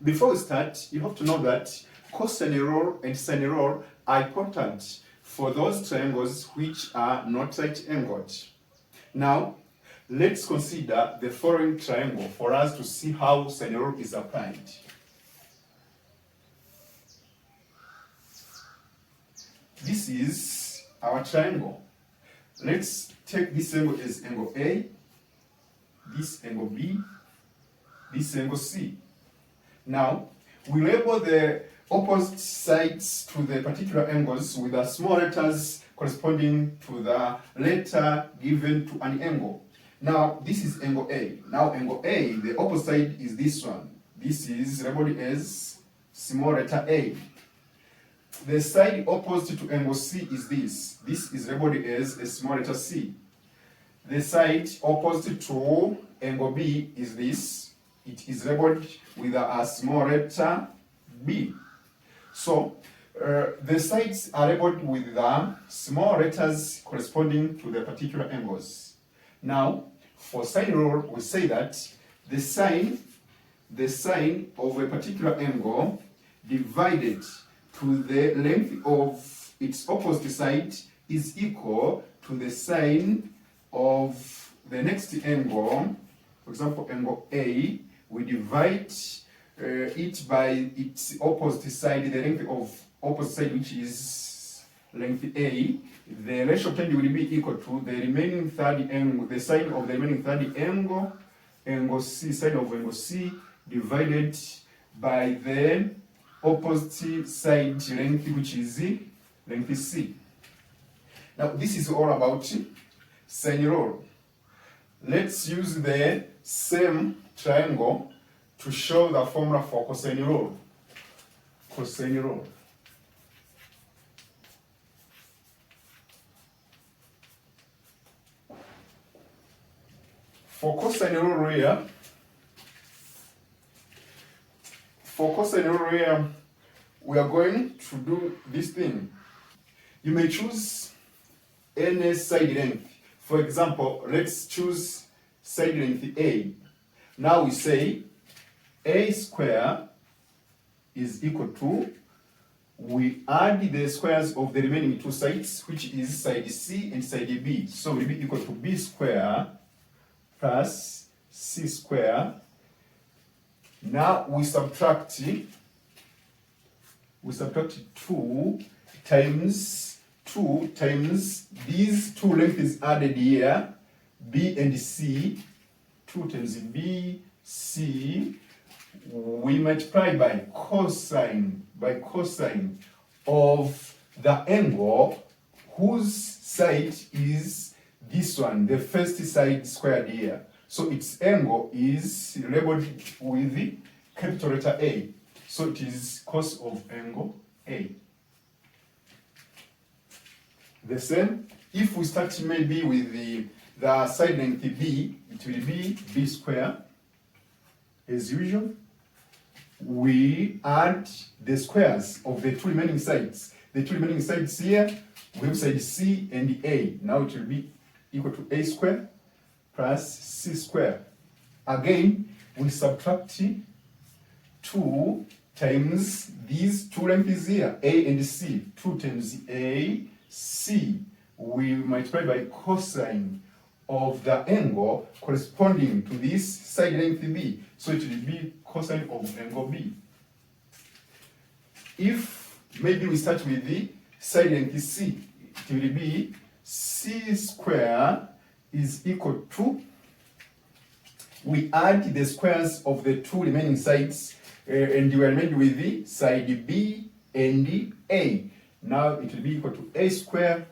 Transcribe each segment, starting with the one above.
before we start, you have to know that cosine rule and sine rule are important for those triangles which are not right angled. Now, let's consider the following triangle for us to see how sine rule is applied. This is our triangle. Let's take this angle as angle A, this angle B, this angle C. Now, we label the opposite sides to the particular angles with the small letters corresponding to the letter given to an angle. Now, this is angle A. Now, angle A, the opposite side is this one. This is labeled as small letter A. The side opposite to angle C is this. This is labeled as a small letter C. The side opposite to angle B is this. It is labeled with a small letter B. So, the sides are labeled with the small letters corresponding to the particular angles. Now, for sine rule, we say that the sine of a particular angle divided to the length of its opposite side is equal to the sine of the next angle. For example, angle A, we divide it by its opposite side, the length of opposite side, which is length A. The ratio of 10 will be equal to the remaining third angle, the sine of the remaining third angle, angle C, sine of angle C, divided by the opposite side length, which is length C. Now, this is all about sine rule. Let's use the same triangle to show the formula for cosine rule. Cosine rule. For cosine rule here, we are going to do this thing. You may choose any side length. For example, let's choose side length A. Now we say A square is equal to, we add the squares of the remaining two sides, which is side C and side B. So it will be equal to B square plus C square. Now we subtract 2 times these two lengths added here, B and C, 2 times B, C, we multiply by cosine of the angle whose side is this one, the first side squared here. So its angle is labeled with capital letter A. So it is cos of angle A. The same, if we start maybe with the side length B, it will be B square. As usual, we add the squares of the two remaining sides. The two remaining sides here, we have side C and A. Now it will be equal to A square plus C square. Again, we subtract 2 times these two lengths here, A and C. 2 times A, C. We multiply by cosine of the angle corresponding to this side length B. So it will be cosine of angle B. If maybe we start with the side length C, it will be C square is equal to, we add the squares of the two remaining sides and we are made with the side B and A. Now it will be equal to A square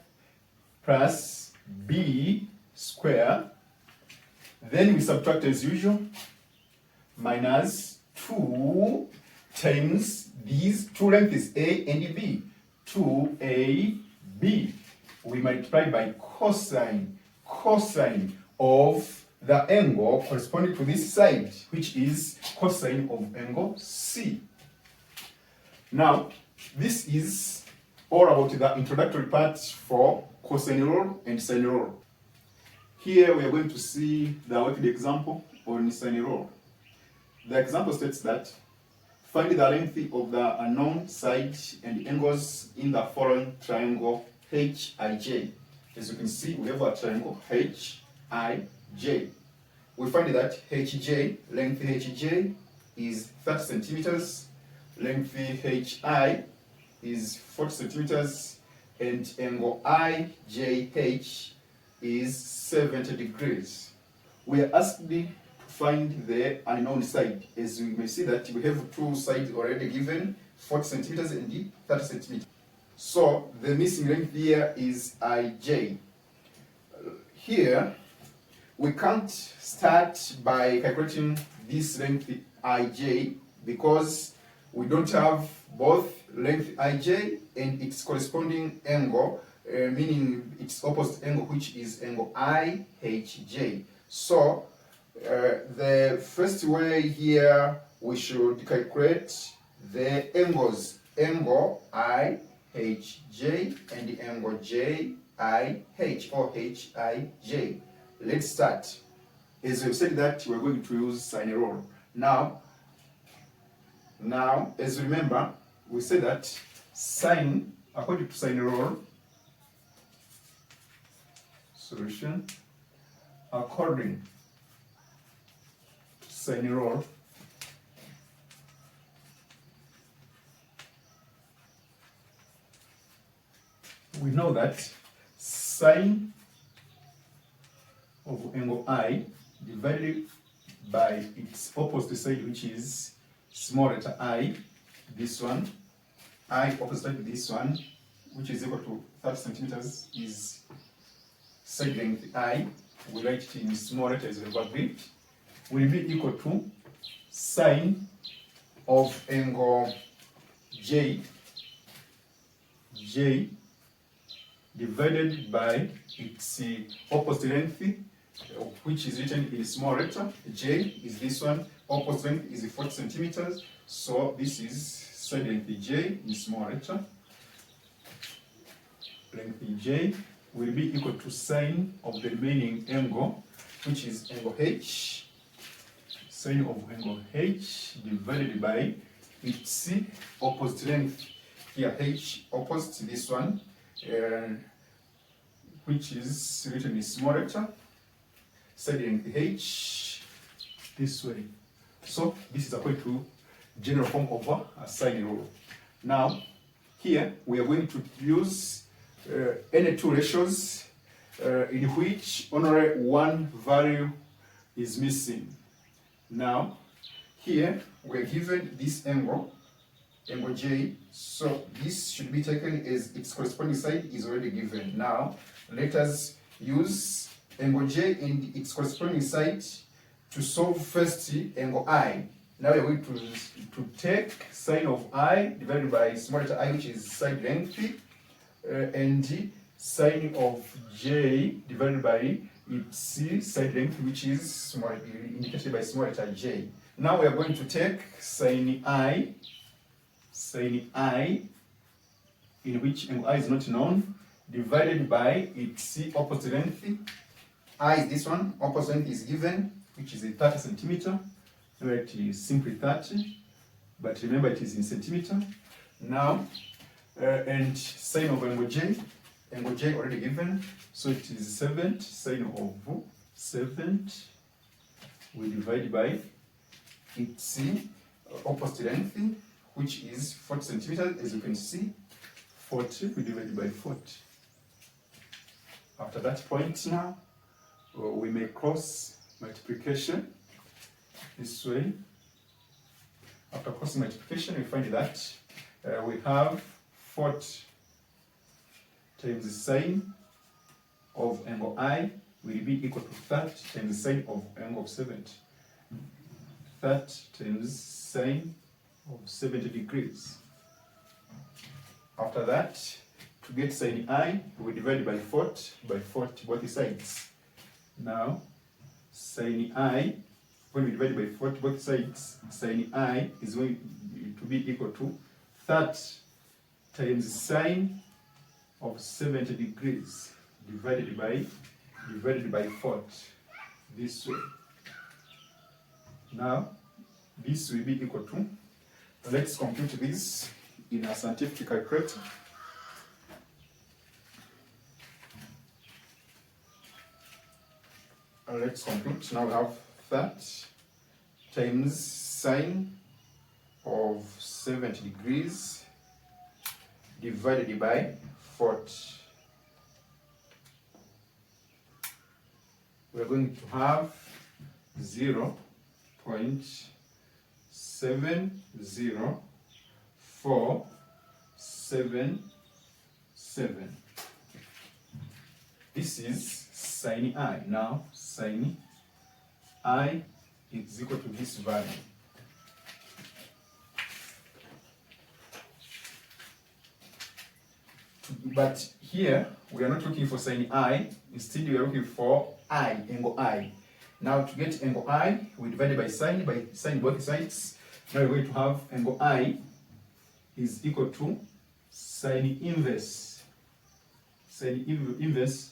plus B square. Then we subtract as usual, minus 2 times these two lengths A and B, 2AB. We multiply by cosine of the angle corresponding to this side, which is cosine of angle C. Now, this is all about the introductory part for cosine rule and sine rule. Here we are going to see the worked example on sine rule. The example states that Find the length of the unknown side and angles in the following triangle HIJ. As you can see, we have a triangle HIJ. We find that HJ, length HJ is 30 centimeters, length HI is 40 centimeters, and angle IJH is 70 degrees. We are asked to find the unknown side. As we may see that we have two sides already given, 40 centimeters and 30 centimeters. So the missing length here is IJ. Here, we can't start by calculating this length IJ because we don't have both length IJ and its corresponding angle, meaning its opposite angle, which is angle IHJ. So the first way here, we should calculate the angles, angle IHJ and the angle JIH or HIJ. Let's start. As we've said that we're going to use Sine Rule. Now, as you remember, we said that sine, according to Sine Rule, solution, according to Sine Rule, we know that sine of angle I divided by its opposite side, which is small letter I, this one, I opposite to this one, which is equal to 30 centimeters, is side length I. We write it in small letters as we have agreed, will be equal to sine of angle J divided by its opposite length, which is written in small letter. J is this one, opposite length is 40 centimeters, so this is side length J in small letter. Length J will be equal to sine of the remaining angle, which is angle H, sine of angle H divided by its opposite length. Here H opposite this one, which is written in small letter, side length H this way. So this is according to general form of a sine rule. Now here we are going to use any two ratios in which only one value is missing. Now here we are given this angle J, so this should be taken as its corresponding side is already given. Now let us use angle J and its corresponding side to solve first angle I. Now we are going to take sine of I divided by small letter I, which is side length, and sine of J divided by its side length, which is small, indicated by small letter J. Now we are going to take sine I, in which angle I is not known, divided by its opposite length. I is this one, opposite length is given, which is a 30 centimeter. It is simply 30, but remember it is in centimeter. Now, and sine of angle J already given, so it is 7, sine of 7, we divide by its opposite length, which is 40 centimeters, as you can see, 40, we divide by 40. After that point now, we make cross multiplication this way. After cross multiplication, we find that we have 40 times the sine of angle I will be equal to 30 times the sine of angle of 70. 30 times sine of 70 degrees. After that, to get sine I, we divide by 40 both sides. Now, sine I, when we divide by 40 both sides, sine I is going to be equal to 30 times sine of 70 degrees divided by 40, this way. Now, this will be equal to Let's compute this in a scientific calculator. Let's compute. Now we have that times sine of 70 degrees divided by 40. We're going to have 0.70477. This is sine I. Now sine I is equal to this value. But here we are not looking for sine I, instead we are looking for I, angle I. Now to get angle I, we divide by sine both sides. Now we're going to have angle I is equal to sine inverse. Sine inverse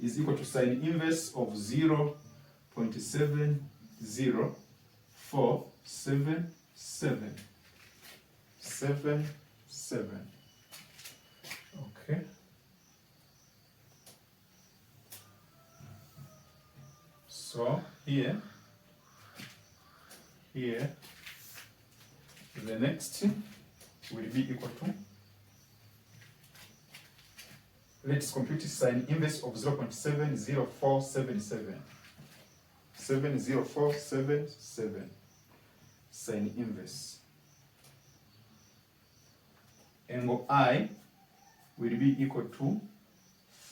is equal to sine inverse of 0.70477. Okay. So here, the next will be equal to, let's compute sine inverse of 0.70477. 70477 sine inverse. Angle I will be equal to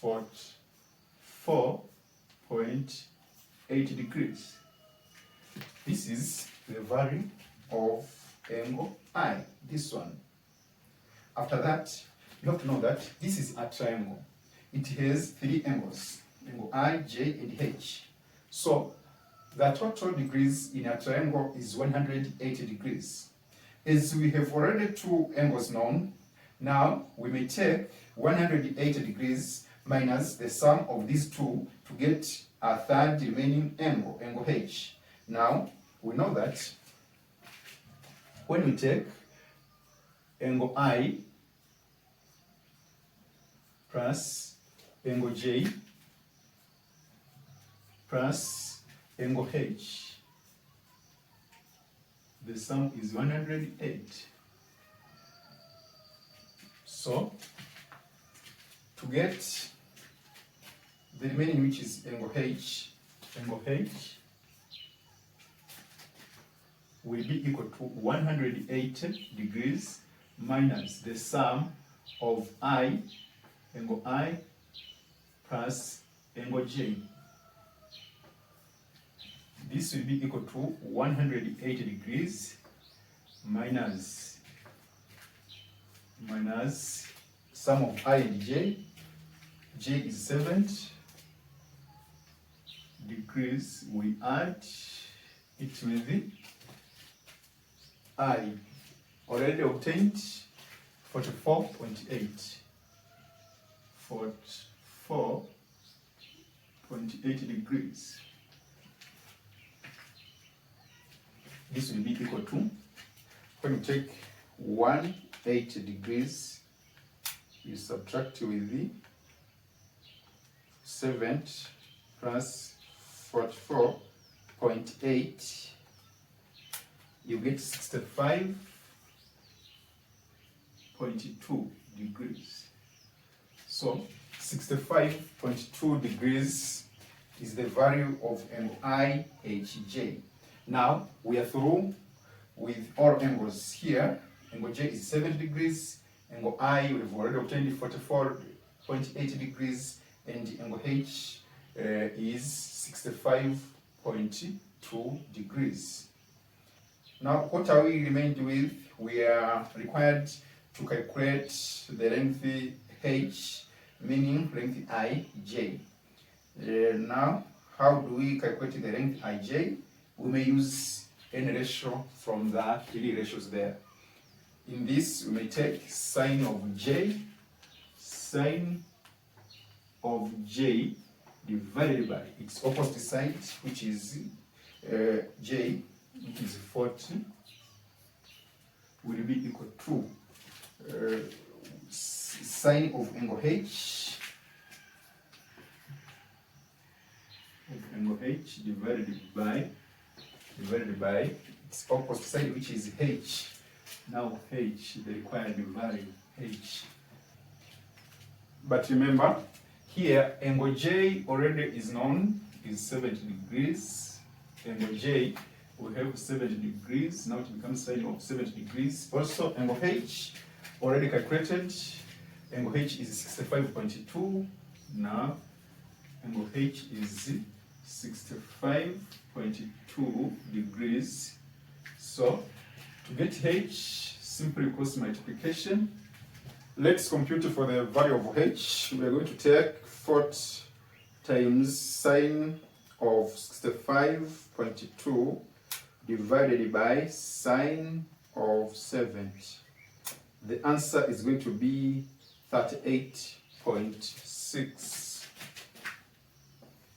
44.8 degrees. This is the value of angle I, this one. After that, you have to know that this is a triangle. It has three angles, angle I, J, and H. So the total degrees in a triangle is 180 degrees. As we have already two angles known, now we may take 180 degrees minus the sum of these two to get a third remaining angle, angle H. Now we know that when we take angle I plus angle J plus angle H, the sum is 108. So to get the remaining, which is angle H will be equal to 180 degrees minus the sum of I, angle I, plus angle J. This will be equal to 180 degrees minus sum of I and J. J is 70 degrees. We add it with the I already obtained 44.8. 44.8 degrees. This will be equal to, when you take 180 degrees, you subtract with the 7 plus 44.8, you get 65.2 degrees. So 65.2 degrees is the value of angle IHJ. Now we are through with all angles here. Angle J is 70 degrees, angle I we've already obtained 44.8 degrees, and angle H is 65.2 degrees. Now what are we remained with? We are required to calculate the length H, meaning length IJ. Now how do we calculate the length IJ? We may use any ratio from the three ratios there. In this, we may take sine of J divided by its opposite side, which is J, which is 40. will be equal to sine of angle H divided by its opposite side, which is H. Now H, the required value H. But remember, here angle J already is known, is 70 degrees. Angle J, we have 70 degrees. Now it becomes sine of 70 degrees. Also, angle H, already calculated. Angle H is 65.2. Now, angle H is 65.2 degrees. So, to get H, simply cross multiplication. Let's compute for the value of H. We are going to take 40 times sine of 65.2 divided by sine of 70. The answer is going to be 38.6.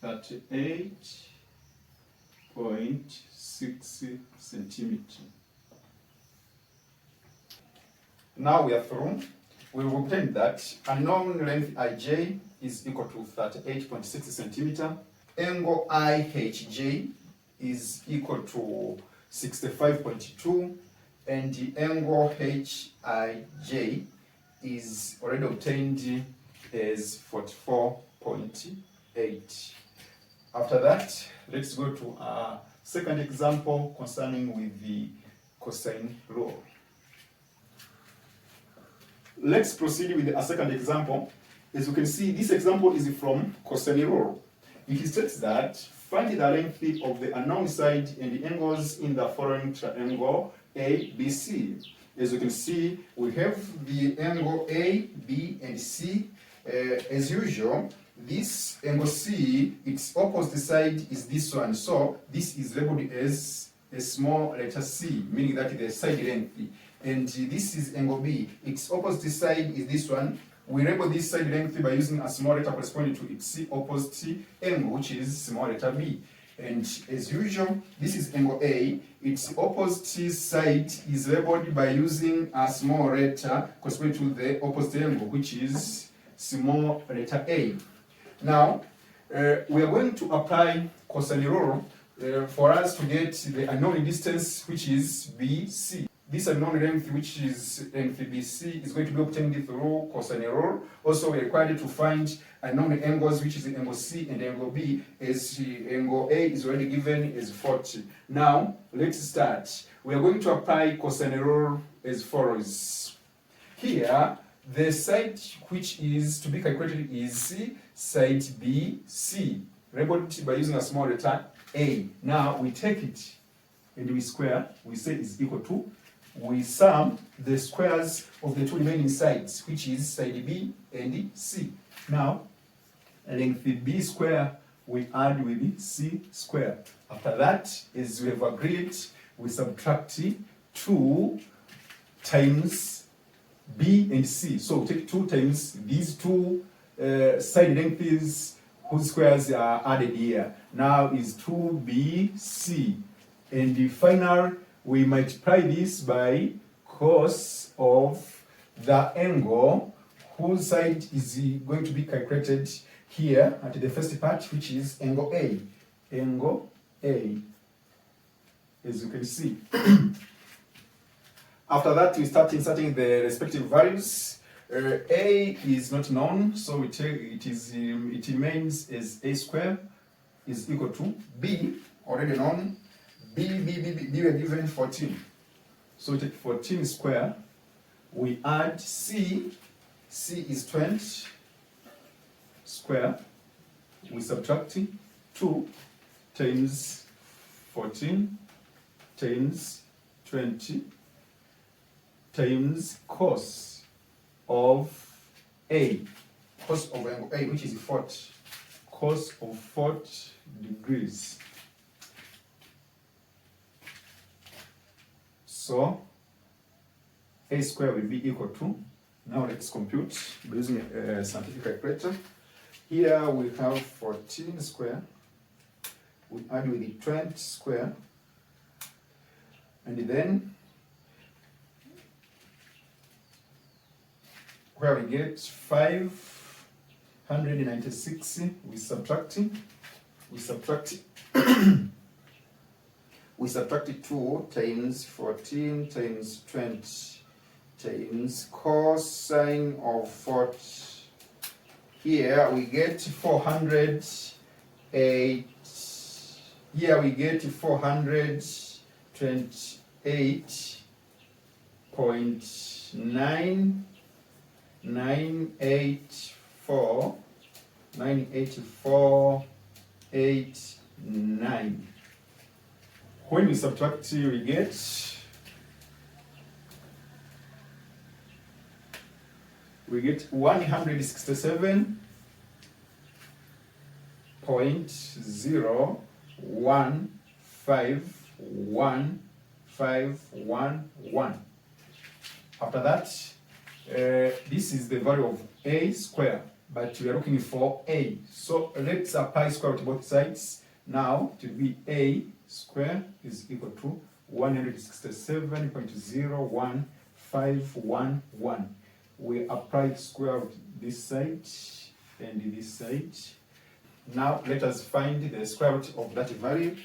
38.6 centimeters. Now we are through. We will obtain that unknown length IJ is equal to 38.6 centimeter. Angle IHJ is equal to 65.2, and the angle HIJ is already obtained as 44.8. After that, let's go to our second example concerning with the cosine rule. Let's proceed with a second example. As you can see, this example is from cosine rule. It states that find the length of the unknown side and the angles in the following triangle ABC. As you can see, we have the angle A, B, and C. As usual, this angle C, its opposite side is this one. So this is labeled as a small letter C, meaning that the side length. And this is angle B. Its opposite side is this one. We label this side length by using a small letter corresponding to its opposite angle, which is small letter B. And as usual, this is angle A. Its opposite side is labeled by using a small letter corresponding to the opposite angle, which is small letter A. Now, we are going to apply cosine rule for us to get the unknown distance, which is BC. This unknown length, which is length BC, is going to be obtained through cosine rule. Also, we are required to find unknown angles, which is angle C and angle B, as angle A is already given as 40. Now, let's start. We are going to apply cosine rule as follows. Here, the side which is to be calculated is side BC, labeled by using a small letter A. Now, we take it and we square. We say is equal to. We sum the squares of the two remaining sides, which is side B and C. Now, length B square we add with C square. After that, as we have agreed, we subtract 2 times B and C. So we take 2 times these two side lengths whose squares are added here. Now is 2BC. And the final, we multiply this by cos of the angle whose side is going to be calculated here at the first part, which is angle A. Angle A, as you can see. After that, we start inserting the respective values. A is not known, so we take it remains as A square is equal to B, already known. B were given 14. So we take 14 square. We add C. C is 20 square. We subtract 2 times 14 times 20 times cos of A. Cos of angle A, which is 40. Cos of 40 degrees. So, A square will be equal to, now let's compute by using a scientific calculator. Here we have 14 square, we add with the 20 square, and then where we get 596. We subtract we subtract 2 times 14 times 20 times cosine of 40. Here we get 408. Here we get 428.98489. When we subtract, we get 167.0151511. After that, this is the value of a square, but we are looking for a. So let's apply square root to both sides. Now it will be a square is equal to 167.01511. We apply square root this side and this side. Now let us find the square root of that value.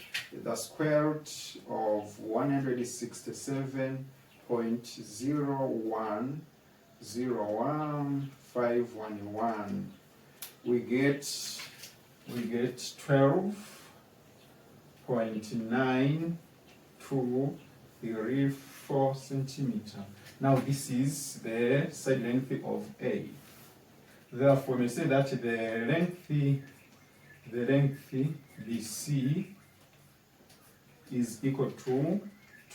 The square root of 167.0101511. We get 12.9234 centimeter. Now this is the side length of A. Therefore, we may say that the length BC is equal to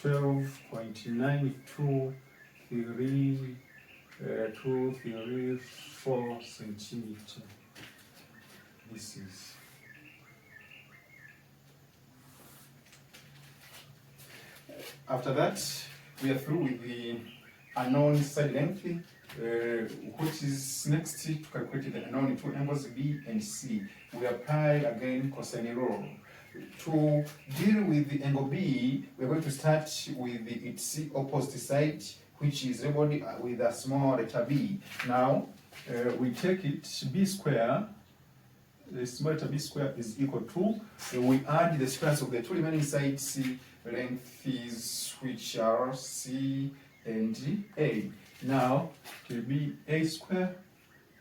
12.9234 centimeter. This is. After that, we are through with the unknown side length, which is next to calculate the unknown two angles B and C. We apply again cosine rule. To deal with the angle B, we're going to start with its opposite side, which is labeled with a small letter b. Now, we take it b square. The small letter b square is equal to, we add the squares of the two remaining sides lengths, which are C and A. Now, it will be A square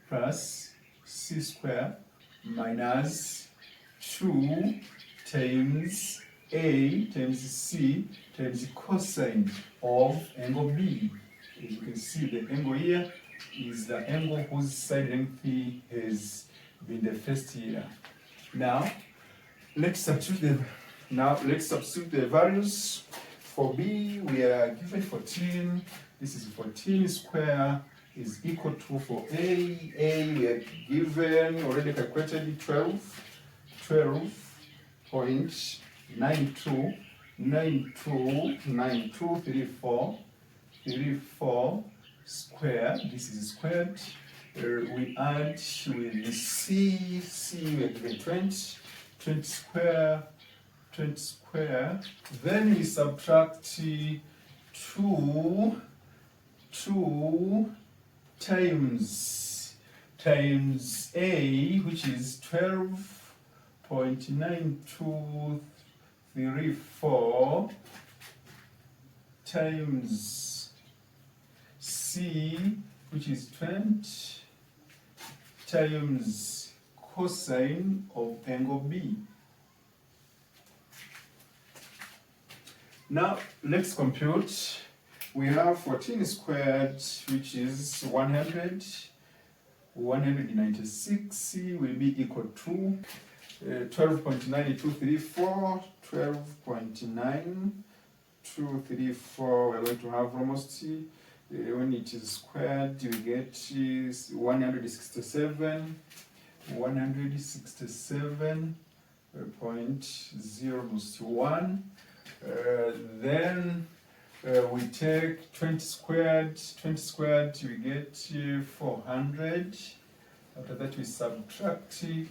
plus C square minus 2 times A times C times cosine of angle B. As you can see, the angle here is the angle whose side length has been the first here. Now, let's substitute the values. For B, we are given 14. This is 14 square is equal to, for A we are given, already calculated 12.9234 square. This is squared. We add with the C we are given 20 square. Then we subtract 2 times A, which is 12.9234 times C, which is 20 times cosine of angle B. Now let's compute. We have 14 squared, which is 100. 196 will be equal to 12.9234. 12.9234. We're going to have almost, when it is squared, you get 167. 167.0 then we take 20 squared, we get 400. After that we subtract 2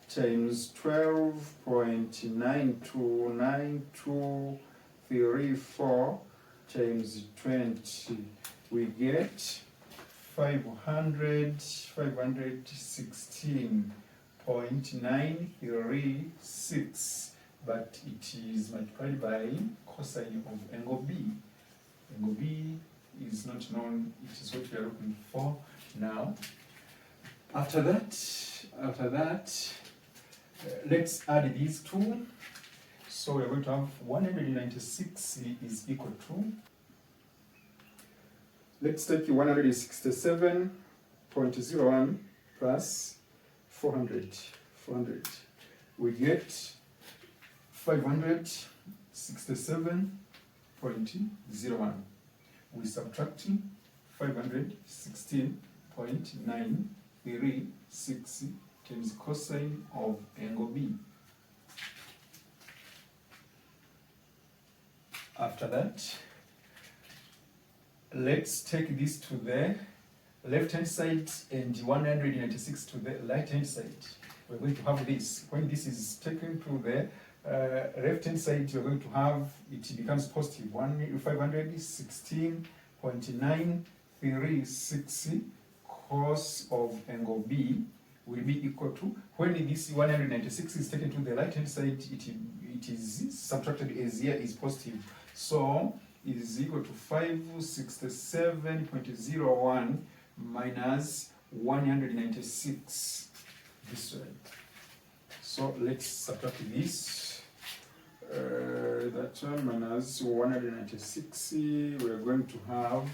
times 12.9234 times 20, we get 516.936, but it is multiplied by cosine of angle B. Angle B is not known, it is what we are looking for now. After that, let's add these two. So we're going to have 196 is equal to, let's take 167.01 plus 400. We get 567.01. We subtract 516.936 times cosine of angle B. After that, let's take this to the left-hand side and 196 to the right-hand side. We're going to have this. When this is taken to the left-hand side, we're going to have, it becomes positive 516.936 cos of angle B will be equal to, when this 196 is taken to the right-hand side, it is subtracted as here is positive. So it is equal to 567.01 minus 196 this way. So let's subtract this. That one minus 196, we are going to have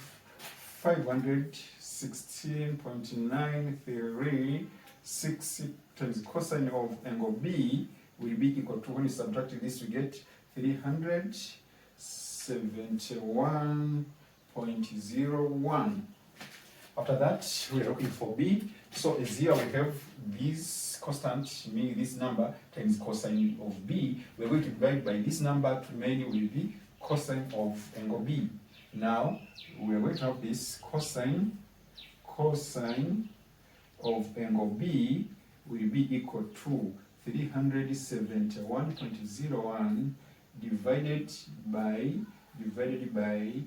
516.936 times cosine of angle B will be equal to, when you subtract this, we get 371.01. After that, we are looking for B. So as here we have this constant, meaning this number, times cosine of B. We are going to divide by this number to remain will be cosine of angle B. Now, we are going to have this cosine of angle B will be equal to 371.01 divided by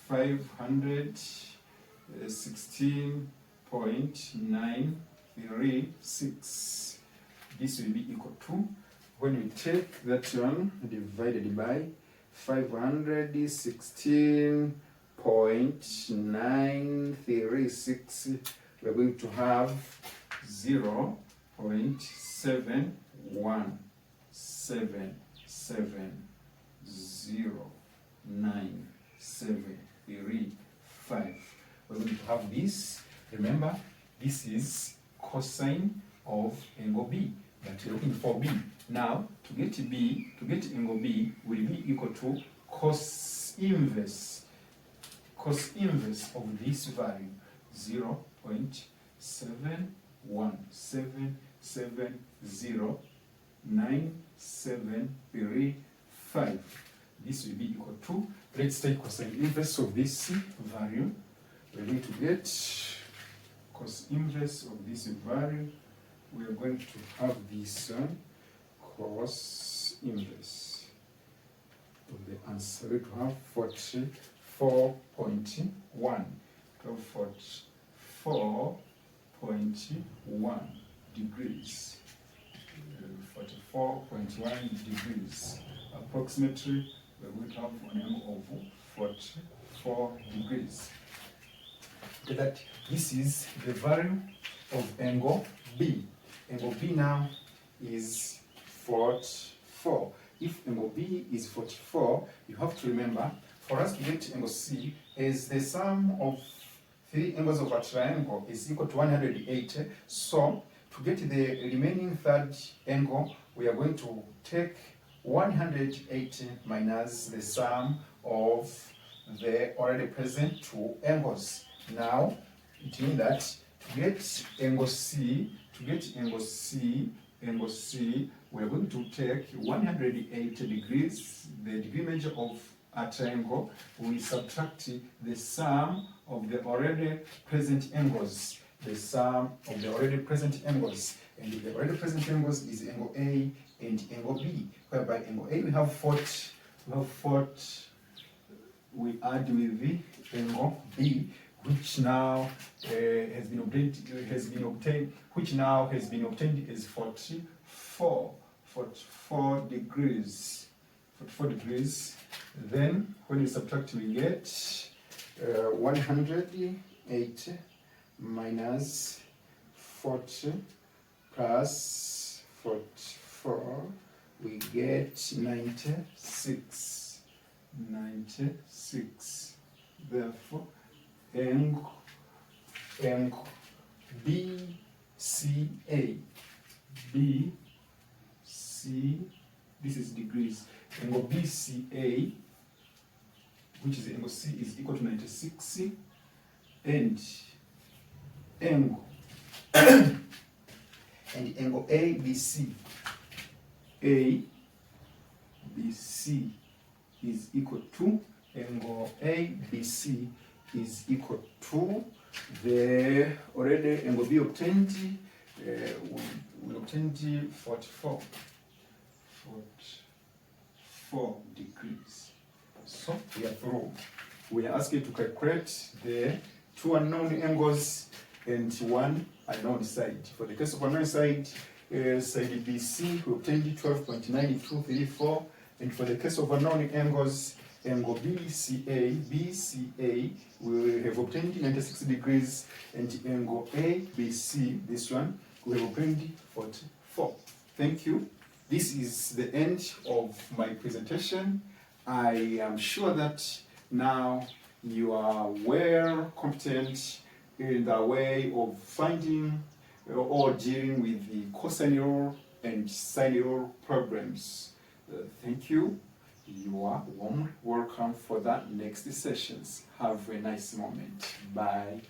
516.936. This will be equal to, when we take that one divided by 516.936, we're going to have 0.717709735. We're going to have this. Remember, this is cosine of angle B, but we're looking for B. Now, to get angle B will be equal to cos inverse of this value, 0.717709735. This will be equal to, let's take cosine inverse of this value. We're going to get cos inverse of this value. We are going to have this cos inverse of the answer. We have 44.1. 44.1 degrees. 44.1 degrees. Approximately, we're going to have an angle of 44 degrees. That this is the value of angle B. Angle B now is 44. If angle B is 44, you have to remember, for us to get angle C, as the sum of three angles of a triangle is equal to 180. So, to get the remaining third angle, we are going to take 180 minus the sum of the already present two angles. Now, it means that to get angle C, we are going to take 180 degrees, the degree measure of a triangle. We subtract the sum of the already present angles. The sum of the already present angles. And the already present angles is angle A and angle B. Whereby angle A we have 40, we add with the angle B, which now has been obtained, which now has been obtained is 44 degrees. 44 degrees. Then when you subtract, we get 108 minus 40 plus 44, we get 96. 96. Therefore, angle BCA, this is degrees. Angle BCA, which is angle C, is equal to 96, and angle ABC is equal to angle ABC is equal to the already angle B obtained. We obtained 44 degrees. So we are through. We are asking to calculate the two unknown angles and one unknown side. For the case of unknown side, side BC, we obtained 12.9234, and for the case of unknown angles, angle BCA, we have obtained 96 degrees, and angle ABC, this one, we have obtained 44. Thank you. This is the end of my presentation. I am sure that now you are well competent in the way of finding or dealing with the cosine rule and sine rule problems. Thank you. You are warmly welcome for the next sessions. Have a nice moment. Bye.